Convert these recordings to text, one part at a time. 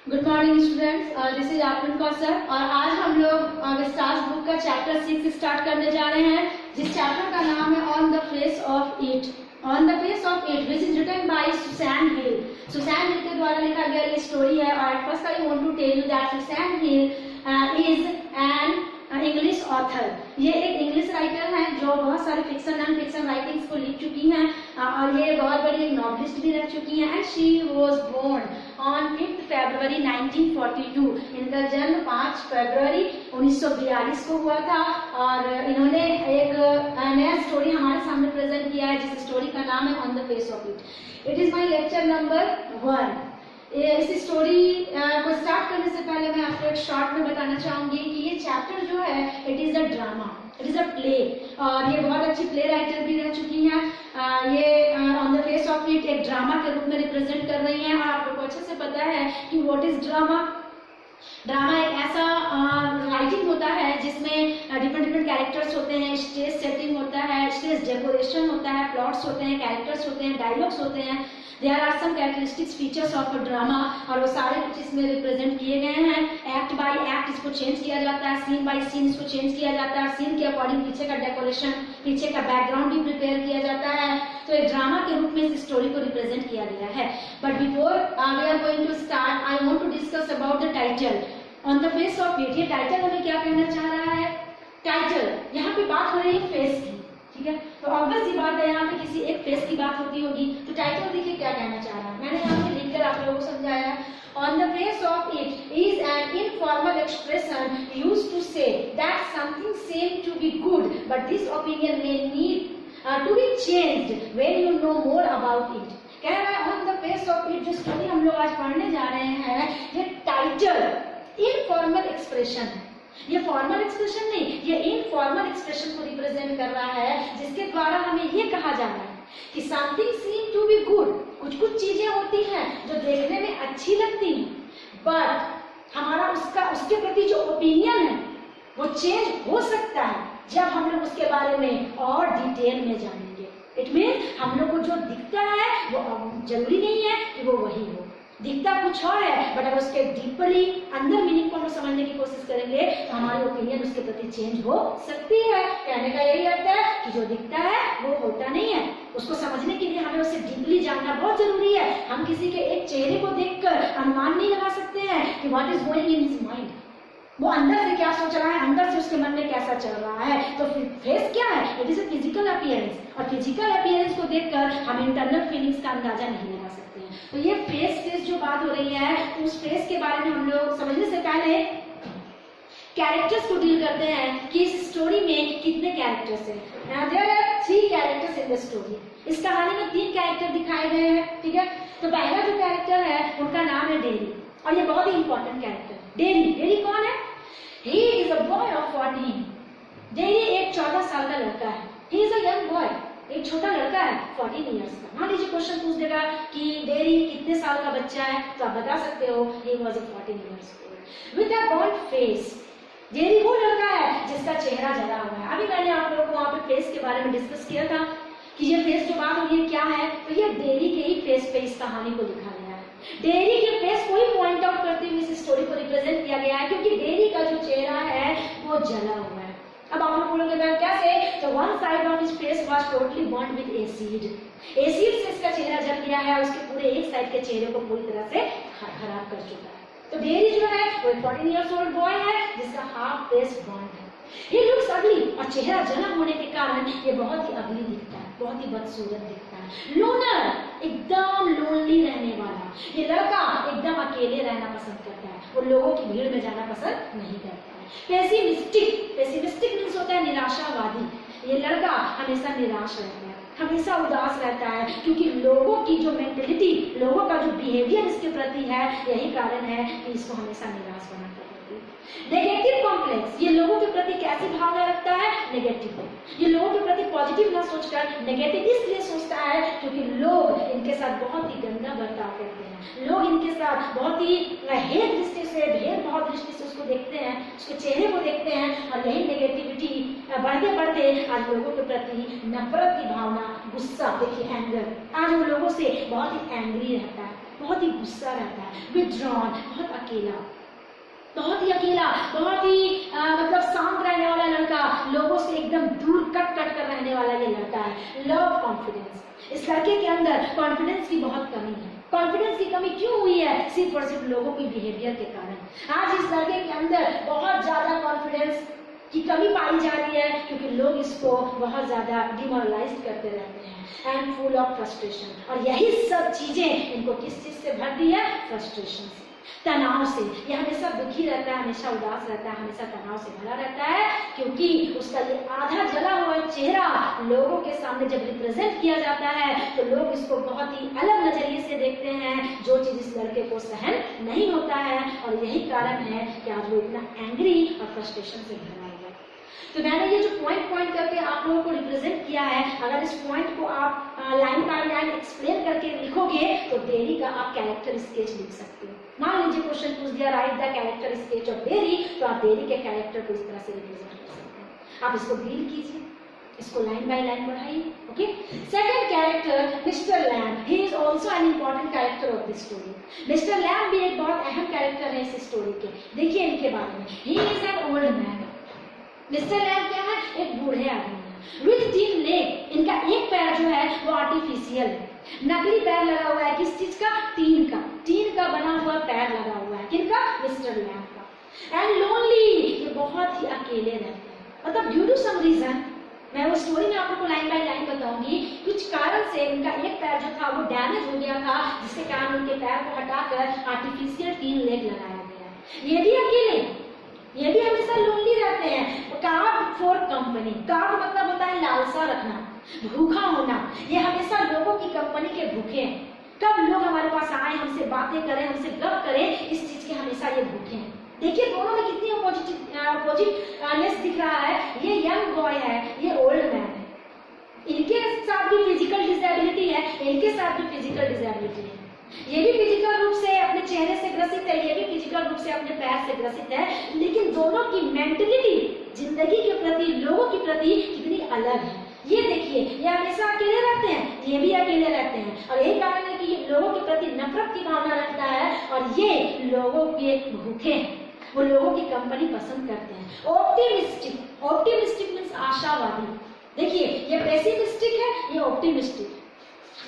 Good morning students, this is afternoon Kausar और आज हम लोग स्टार्स बुक का चैप्टर 6 स्टार्ट करने जा रहे हैं, जिस चैप्टर का नाम है on the face of it. On the face of it which is written by Susan Hill. Susan Hill के द्वारा लिखा गया ये स्टोरी है। और first I want to tell you that Susan Hill is an English author. ये एक English writer हैं जो बहुत सारे फिक्शन एंड फिक्शन राइटिंग्स को लिख चुकी हैं और ये बहुत बड़ी एक नॉवलिस्ट भी रह चुकी हैं। And she was born on 5 February 1942। इनका जन्म 5 फरवरी 1942 को हुआ था और इन्होंने एक नया स्टोरी हमारे सामने प्रेजेंट किया है जिस स्टोरी का नाम है on the face of it. It is my lecture number 1। इस स्टोरी को स्टार्ट करने से पहले मैं आपको एक शॉर्ट में बताना चाहूंगी कि ये चैप्टर जो है it is a drama, it is a play और ये बहुत अच्छी प्ले राइटर भी रह चुकी हैं। ये on the face of it एक ड्रामा के रूप में रिप्रेजेंट कर रही हैं और आप लोगों को अच्छे से पता है कि व्हाट इज ड्रामा। ड्रामा एक ऐसा राइटिंग होता है जिसमें डिफरेंट कैरेक्टर्स होते हैं, स्टेज सेटिंग होता है, स्टेज डेकोरेशन होता है, प्लॉट्स होते हैं, कैरेक्टर्स होते हैं, डायलॉग्स होते हैं। There are some characteristics features of a drama और वो सारे कुछ इसमें रिप्रेजेंट किए गए हैं। एक्ट बाय एक्ट इसको चेंज किया जाता है, सीन बाय सीन इसको चेंज किया जाता है, सीन के अकॉर्डिंग पीछे का डेकोरेशन, पीछे का बैकग्राउंड भी प्रिपेयर किया जाता है। तो एक ड्रामा के रूप में इस स्टोरी को रिप्रेजेंट किया गया है। But before we are going to start I want to discuss about the title on the face of it. ये टाइटल हमें क्या कहना चाह रहा है? टाइटल यहाँ पे बात हो रही है फेस की, ठीक है? तो ऑब्वियस सी बात है यहाँ पे किसी एक फेस की बात होती होगी। तो टाइटल देखिए क्या कहना चाह रहा है, मैंने यहाँ पे लिखकर आप लोगों को समझाया। On the face of it is an informal expression used to say that something seem to be good but this opinion may need to be changed when you know more about it. कह रहा है on the face of it जो story हम लोग आज पढ़ने जा रहे हैं, ये टाइटल इनफॉर्मल एक्सप्रेशन है। ये फॉर्मल एक्सप्रेशन नहीं, ये इनफॉर्मल एक्सप्रेशन को रिप्रेजेंट कर रहा है जिसके द्वारा हमें ये कहा जा रहा है कि something seem to be good. कुछ कुछ चीजें होती हैं जो देखने में अच्छी लगती हैं बट हमारा उसके प्रति जो ओपिनियन है वो चेंज हो सकता है जब हम लोग उसके बारे में और डिटेल में जानेंगे। इट मीन्स हम लोग को जो दिखता है वो जरूरी नहीं है कि वो वही हो, दिखता कुछ और है बट अगर उसके डीपली अंदर मीनिंग को हम समझने की कोशिश करेंगे तो हमारी ओपिनियन उसके प्रति चेंज हो सकती है। कहने का यही अर्थ है कि जो दिखता है वो होता नहीं है, उसको समझने के लिए हमें उसे डीपली जानना बहुत जरूरी है। हम किसी के एक चेहरे को देखकर अनुमान नहीं लगा सकते हैं कि what is going in his mind, वो अंदर से क्या सोच रहा है, अंदर से उसके मन में कैसा चल रहा है। तो फेस क्या है? It is a physical appearance और फिजिकल अपीयरेंस को देखकर हम इंटरनल फीलिंग्स का अंदाजा नहीं लगा सकते हैं। तो ये फेस जो बात हो रही है तो उस फेस के बारे में हम लोग समझने से पहले कैरेक्टर्स को डील करते हैं कि इस स्टोरी में कितने कैरेक्टर्स हैं। There are 3 characters in the story. इस कहानी में 3 कैरेक्टर दिखाए गए हैं, ठीक है? तो पहला जो कैरेक्टर है उनका नाम है डेरी और ये बहुत ही इंपॉर्टेंट कैरेक्टर है। डेरी कौन है? He is a boy of 14। Dairy एक 14 साल का लड़का है। He is a young boy, एक छोटा लड़का है 14 इयर्स का। मान लीजिए क्वेश्चन पूछ देगा कि डेरी कितने साल का बच्चा है, तो आप बता सकते हो he was 14 years old with a burned face. Dairy वो लड़का है जिसका चेहरा जला हुआ है। अभी मैंने आप लोगों को वहां पे फेस के बारे में डिस्कस किया था कि ये फेस जो बात हो रही है क्या है, तो ये डेरी के ही फेस पे इस कहानी को लिखा गया है। डेरी के फेस को ही पॉइंट आउट करते हुए इस स्टोरी को रिप्रेजेंट किया गया है क्योंकि डेरी का जो चेहरा है वो जला हुआ है। अब आप लोग बोलोगे मैम कैसे? तो one side of his face was totally burned with acid. Acid से इसका चेहरा जल गया है और उसके पूरे एक साइड के चेहरे को पूरी तरह से खराब कर चुका है। तो डेरी जो है वो 14 इयर्स ओल्ड बॉय है जिसका हाफ फेस बर्न्ड है। ही लुक्स अगली और चेहरा जला होने के कारण ये बहुत ही अगली दिखता है, बहुत ही बदसूरत दिखता है। लोनर, एकदम लोनली रहने वाला। ये लड़का एकदम अकेले रहना पसंद करता है, वो लोगों की भीड़ में जाना पसंद नहीं करता है। पेसिमिस्टिक मीन्स होता है निराशावादी। ये लड़का हमेशा निराश रहता है, हमेशा उदास रहता है क्योंकि लोगों की जो मेंटेलिटी, लोगों का जो बिहेवियर इसके प्रति है, यही कारण है कि इसको हमेशा निराश बनाता है। नेगेटिव कॉम्प्लेक्स, ये लोगों के प्रति कैसी भावना रखता है? नेगेटिव। ये लोगों के प्रति पॉजिटिव ना सोचकर नेगेटिव इसलिए सोचता है क्योंकि लोग इनके साथ बहुत ही गंदा बर्ताव करते हैं, लोग इनके साथ बहुत ही हेट दृष्टि से, भेदभाव दृष्टि से उसको देखते हैं, उसके चेहरे को देखते हैं और यही नेगेटिविटी बढ़ते बढ़ते आज लोगों के प्रति नफरत की भावना, गुस्सा, देखिए एंगर, आज वो लोगों से बहुत ही एंग्री रहता है, बहुत ही गुस्सा रहता है, विथड्रॉन, बहुत अकेला, बहुत ही अकेला, बहुत ही मतलब शांत रहने वाला लड़का, लोगों से एकदम दूर कट कर रहने वाला ये लड़का है। लव कॉन्फिडेंस, इस लड़के के अंदर कॉन्फिडेंस की बहुत कमी है। कॉन्फिडेंस की कमी क्यों हुई है? सिर्फ और सिर्फ लोगों की बिहेवियर के कारण। आज इस लड़के के अंदर बहुत ज्यादा कॉन्फिडेंस की कमी पाई जा रही है, क्योंकि लोग इसको बहुत ज्यादा डिमोरलाइज करते रहते हैं एंड फुल ऑफ फ्रस्ट्रेशन। और यही सब चीजें इनको किस चीज से भरती है? फ्रस्ट्रेशन से, तनाव से। ये हमेशा दुखी रहता है, हमेशा उदास रहता है, हमेशा तनाव से भरा रहता है, क्योंकि उसका ये आधा जला हुआ चेहरा लोगों के सामने जब रिप्रेजेंट किया जाता है तो लोग इसको बहुत ही अलग नजरिए से देखते हैं, जो चीज इस लड़के को सहन नहीं होता है। और यही कारण है कि आज वो इतना एंग्री और फ्रस्ट्रेशन से भरा हुआ है। तो मैंने ये जो पॉइंट करके आप लोगों को रिप्रेजेंट किया है, अगर इस पॉइंट को आप लाइन बाय लाइन एक्सप्लेन करके लिखोगे तो डेरी का आप कैरेक्टर स्केच लिख सकते हो। मान लीजिए क्वेश्चन पूछ दिया, right the character sketch of dairy, तो आप डेरी के कैरेक्टर को इस तरह से रिप्रेजेंट कर सकते हैं। आप इसको डील कीजिए, इसको लाइन बाय लाइन बढ़ाइए। Okay, second character mister lamb, he is also an important character of this story. Mister lamb भी एक बहुत अहम कैरेक्टर है इस स्टोरी के। देखिए इनके बारे में, he is an old man. Mister lamb क्या है? एक बूढ़े आदमी है। विथ तीन लेग, इनका एक पैर जो है वो आर्टिफिशियल है, नकली पैर लगा हुआ है। किस चीज का? टीन का बना हुआ पैर लगा हुआ है। किनका? मिस्टर लैम्ब का। एंड लोनली, ये बहुत ही अकेले रहते हैं। मतलब ड्यू टू सम रीजन, मैं वो स्टोरी में आप लोगों को लाइन बाय लाइन बताऊंगी, कुछ कारण से उनका एक पैर जो था वो डैमेज हो गया था, जिसके कारण उनके पैर को हटाकर आर्टिफिशियल 3 लेग लगाया गया है। ये भी अकेले, ये भी हमेशा लोनली रहते हैं। कार्व फॉर कंपनी, कार्व मतलब होता है लालसा रखना, भूखा होना। ये हमेशा लोगों की कंपनी के भूखे हैं। कब लोग हमारे पास आए, हमसे बातें करें, हमसे गप करें, इस चीज के हमेशा ये भूखे हैं। देखिए दोनों में कितनी अपोजिटनेस दिख रहा है। ये यंग बॉय है, ये ओल्ड मैन है। इनके साथ भी फिजिकल डिसेबिलिटी है, इनके साथ भी फिजिकल डिसेबिलिटी है। ये भी फिजिकल रूप से अपने चेहरे से ग्रसित है, ये भी फिजिकल रूप से अपने पैर से ग्रसित है, लेकिन दोनों की मेंटलिटी जिंदगी के प्रति, लोगों के प्रति कितनी अलग है। ये देखिए, ये हमेशा अकेले रहते हैं, ये भी अकेले रहते हैं, और यही कारण है कि ये लोगों के प्रति नफरत की भावना रखता है, और ये लोगों के भूखे हैं, वो लोगों की कंपनी पसंद करते हैं। ऑप्टिमिस्टिक, ऑप्टिमिस्टिक मीन्स आशावादी। देखिए ये पेसिमिस्टिक है, ये ऑप्टिमिस्टिक।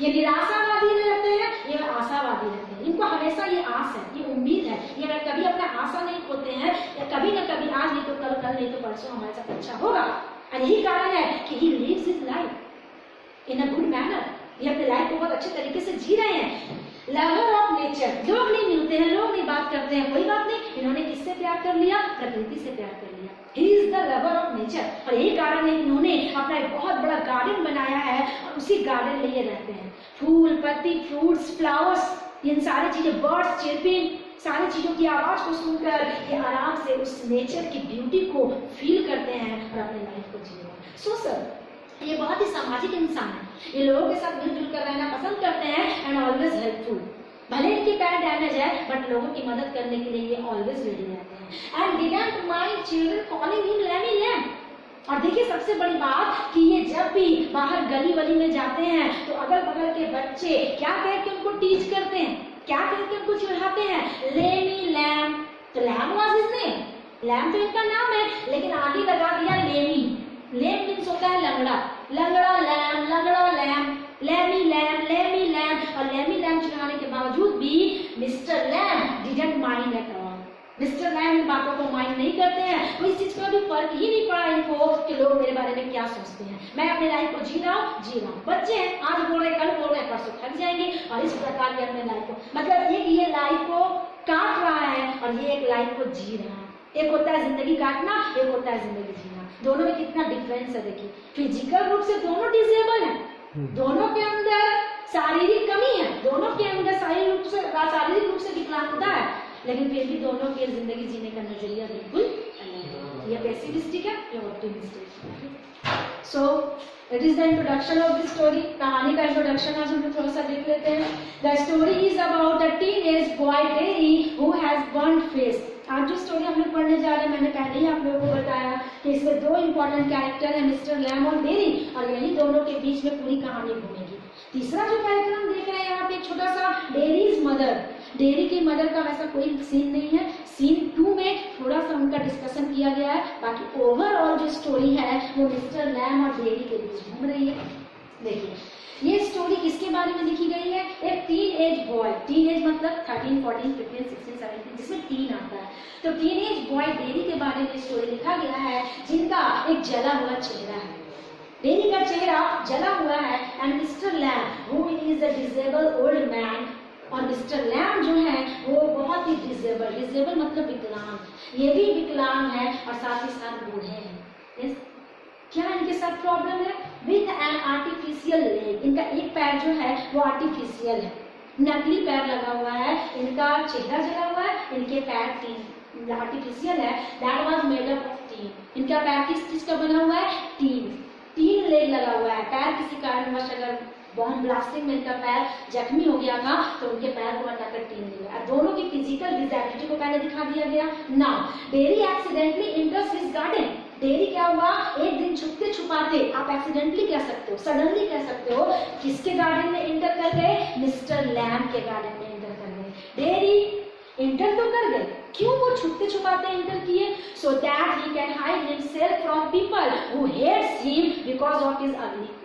ये निराशावादी रहते हैं, ये आशावादी रहते हैं। इनको हमेशा ये आस है, ये उम्मीद है, ये कभी अपना आशा नहीं खोते हैं, या कभी ना कभी, आज नहीं तो कल, कल नहीं तो परसों हमारे साथ अच्छा होगा। और यही कारण है कि he lives his life in a good manner. ये अपने लाइफ को बहुत अच्छे तरीके से जी रहे हैं। लवर ऑफ नेचर, लोग नहीं मिलते हैं, लोग नहीं बात करते हैं, कोई बात नहीं, इन्होंने किससे प्यार कर लिया? प्रकृति से प्यार कर लिया। He is the lover of nature, और यही कारण है कि इन्होंने अपना एक बहुत बड़ा गार्डन बनाया है, और उसी गार्डन में ये रहते हैं। फूल, पत्ती, फ्रूट्स, फ्लावर्स, इन सारी चीजें, बर्ड्स चिर्पिंग, सारी चीजों की आवाज को सुनकर ये आराम से उस नेचर की ब्यूटी को फील करते हैं और अपने लाइफ को जी रहे हैं। सो सर, ये बहुत ही सामाजिक इंसान है, ये लोगों के साथ मिलजुल कर रहना पसंद करते हैं एंड ऑलवेज हेल्पफुल। भले इनके पैर डैमेज है, बट लोगों की मदद करने के लिए ये ऑलवेज रेडी रहते हैं। And didn't mind children calling him Lammy lamb. और देखिए सबसे बड़ी बात कि ये जब भी बाहर गली वली में जाते हैं तो अगल बगल के बच्चे क्या कह के उनको टीच करते हैं, क्या कह के उनको चिढ़ाते हैं? Lamey Lamb. तो Lamb was his name, Lamb तो इनका नाम है, लेकिन आगे लगा दिया लेमी। लेम मीन्स होता है लंगड़ा, लंगड़ा लैम्ब, लंगड़ा Lamb, Lamey Lamb, Lamey Lamb. और लेमी लैम्ब चिढ़ाने के बावजूद भी mister Lamb didn't mind at all. Mister Lamb इन बातों को माइंड नहीं करते हैं, तो इस चीज का भी फर्क ही नहीं पड़ा इनको कि लोग मेरे बारे में क्या सोचते हैं। मैं अपने लाइफ को जी रहा हूँ। बच्चे हैं, आज बोल रहे, कल बोल रहे, परसों थक जाएंगे, और इस प्रकार ये अपने लाइफ को, मतलब ये लाइफ को काट रहा है और ये एक लाइफ को जी रहा है। एक होता है जिंदगी काटना, एक होता है जिंदगी जीना। दोनों में कितना डिफरेंस है देखिए। फिजिकल रूप से दोनों डिसेबल है, दोनों के अंदर शारीरिक कमी है, दोनों के अंदर शारीरिक रूप से विकलांगता है, लेकिन फिर भी दोनों की जिंदगी जीने का नजरिया बिल्कुल अलग है। ये पेसिमिस्टिक है, ये ऑप्टिमिस्टिक है। So it is the introduction of this story. कहानी का इंट्रोडक्शन आज हम लोग थोड़ा सा देख लेते हैं। The story is about a teenage boy dairy who has burned face. आज जो स्टोरी हम लोग पढ़ने जा रहे हैं, मैंने पहले ही आप लोगों को बताया कि इसमें 2 इंपॉर्टेंट कैरेक्टर है, मिस्टर लैम्ब और डेरी, और यही दोनों के बीच में पूरी कहानी घूमेगी। तीसरा जो कैरेक्टर हम देख रहे हैं यहाँ पे, एक छोटा सा डेयरीज मदर। डेयरी की मदर का वैसा कोई सीन नहीं है, सीन 2 में थोड़ा सा उनका डिस्कशन किया गया है। बाकी ओवरऑल जो स्टोरी है वो मिस्टर लैम और डेयरी के बीच घूम रही है। देखिए ये स्टोरी किसके बारे में लिखी गई है, एक teen age boy, teen age मतलब 13, 14, 15, 16, 17 जिसमें टीन आता है, तो टीन एज बॉय डेयरी के बारे में स्टोरी लिखा गया है, जिनका एक जला हुआ चेहरा है। डेयरी का चेहरा जला हुआ है and Mr Lamb who is a disable old man, और मिस्टर लैम जो है वो बहुत ही डिसेबल मतलब विकलांग, ये भी विकलांग है और साथ ही साथ बूढ़े हैं। yes? क्या इनके साथ प्रॉब्लम है, विद एन आर्टिफिशियल लेग, इनका एक पैर जो है वो आर्टिफिशियल है, नकली पैर लगा हुआ है, इनका चेहरा जला हुआ है, इनके पैर टीन आर्टिफिशियल है, that was made up of tin, इनका पैर किस चीज का बना हुआ है, टीन लेग लगा हुआ है। पैर किसी कारणवश अगर बॉम्ब ब्लास्टिंग में इनका पैर जख्मी हो गया था तो उनके पैर को हटाकर टीन दिया। दोनों की फिजिकल डिसेबिलिटी को पहले दिखा दिया गया। Now dairy accidentally enters his garden, dairy क्या हुआ, एक दिन छुपते छुपाते, आप एक्सीडेंटली कह सकते हो, सडनली कह सकते हो, किसके गार्डन में एंटर कर गए, मिस्टर लैम के गार्डन में एंटर कर गए। डेयरी एंटर तो कर गए, क्यों वो छुपते छुपाते एंटर किए, so that he can hide himself from people who hates him because of his ugly face.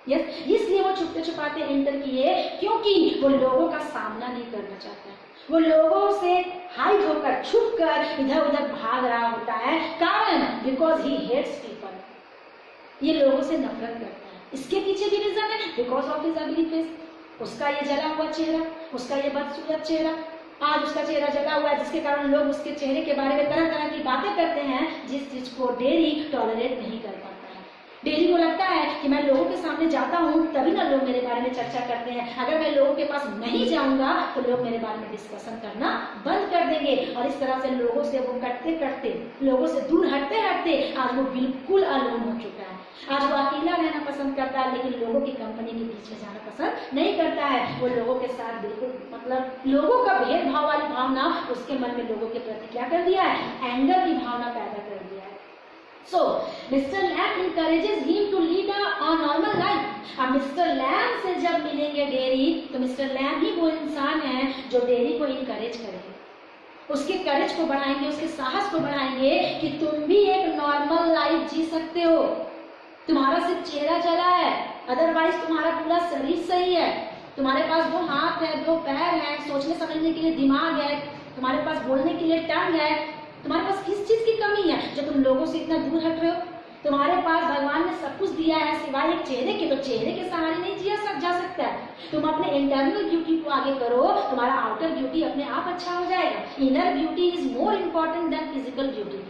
Yes, इसलिए वो छुपते छुपाते एंटर किए क्योंकि वो लोगों का सामना नहीं करना चाहता है, वो लोगों से हाइड होकर छुप कर इधर उधर भाग रहा होता है, कारण बिकॉज ही हेट्स पीपल, ये लोगों से नफरत करता है। इसके पीछे भी रीजन है, because of his ugly face, उसका ये जला हुआ चेहरा, उसका ये बदसूरत चेहरा, आज उसका चेहरा जला हुआ है जिसके कारण लोग उसके चेहरे के बारे में तरह तरह की बातें करते हैं, जिस चीज को डेयरी टॉलरेट नहीं कर पाता है। डेयरी को लगता है कि मैं लोगों के सामने जाता हूँ तभी ना लोग मेरे बारे में चर्चा करते हैं, अगर मैं लोगों के पास नहीं जाऊंगा तो लोग मेरे बारे में डिस्कशन करना बंद कर देंगे, और इस तरह से लोगों से वो कटते कटते, लोगों से दूर हटते हटते आज वो बिल्कुल अलोन हो चुका है। आज वो अकेला रहना पसंद करता है, लेकिन लोगों की कंपनी के बीच में जाना पसंद नहीं करता है। वो लोगों के साथ बिल्कुल मतलब लोगों का भेदभाव वाली भावना उसके मन में लोगों के प्रति क्या कर दिया है, एंगर की भावना पैदा कर दिया है। So, Mr. Lamb encourages him to lead a normal life. अब मिस्टर लैम से जब मिलेंगे डेयरी, तो मिस्टर लैम ही वो इंसान है जो डेयरी को इनकरेज करेंगे, उसके करेज को बढ़ाएंगे, उसके साहस को बढ़ाएंगे कि तुम भी एक नॉर्मल लाइफ जी सकते हो। तुम्हारा सिर्फ चेहरा जला है, अदरवाइज तुम्हारा पूरा शरीर सही है, तुम्हारे पास 2 हाथ है, 2 पैर है, सोचने समझने के लिए दिमाग है, तुम्हारे पास बोलने के लिए टंग है, तुम्हारे पास किस चीज की कमी है जो तुम लोगों से इतना दूर हट रहे हो। तुम्हारे पास भगवान ने सब कुछ दिया है सिवाय एक चेहरे के, तो चेहरे के सहारे नहीं जिया जा सकता है। तुम अपने इंटरनल ब्यूटी को आगे करो, तुम्हारा आउटर ब्यूटी अपने आप अच्छा हो जाएगा। Inner beauty is more important then physical beauty.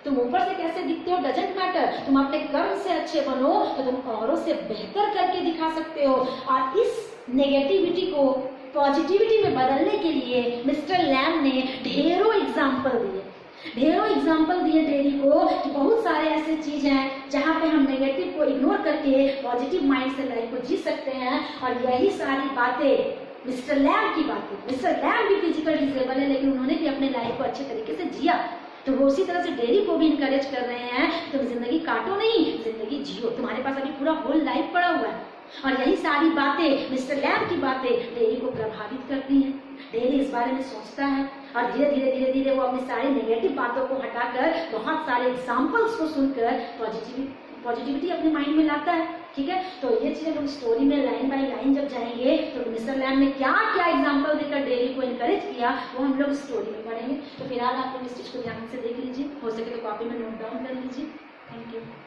तुम ऊपर से कैसे दिखते हो डजंट मैटर, तुम अपने कर्म से अच्छे बनो तो तुम औरों से बेहतर करके दिखा सकते हो। और इस नेगेटिविटी को पॉजिटिविटी में बदलने के लिए मिस्टर लैम ने ढेरों एग्जाम्पल दिए डेयरी को, कि बहुत सारे ऐसे चीज हैं जहाँ पे हम नेगेटिव को इग्नोर करके पॉजिटिव माइंड से लाइफ को जी सकते हैं। और यही सारी बातें मिस्टर लैम की बातें, मिस्टर लैम भी फिजिकल डिसेबल है लेकिन उन्होंने भी अपने लाइफ को अच्छे तरीके से जिया, तो वो उसी तरह से डेयरी को भी इनकरेज कर रहे हैं, तुम जिंदगी काटो नहीं, जिंदगी जियो, तुम्हारे पास अभी पूरा होल लाइफ पड़ा हुआ है। और यही सारी बातें, मिस्टर लैम की बातें डेयरी को प्रभावित करती हैं। डेयरी इस बारे में सोचता है और धीरे धीरे वो अपनी सारी नेगेटिव बातों को हटाकर बहुत सारे एग्जाम्पल्स को सुनकर पॉजिटिविटी अपने माइंड में लाता है। ठीक है, तो ये चीजें हम स्टोरी में लाइन बाय लाइन जब जाएंगे तो मिस्टर लैम ने क्या क्या एग्जाम्पल देकर डेयरी को इनकरेज किया वो हम लोग स्टोरी में पढ़ेंगे। तो फिलहाल आप लोग इस चीज को ध्यान से देख लीजिए, हो सके तो कॉपी में नोट डाउन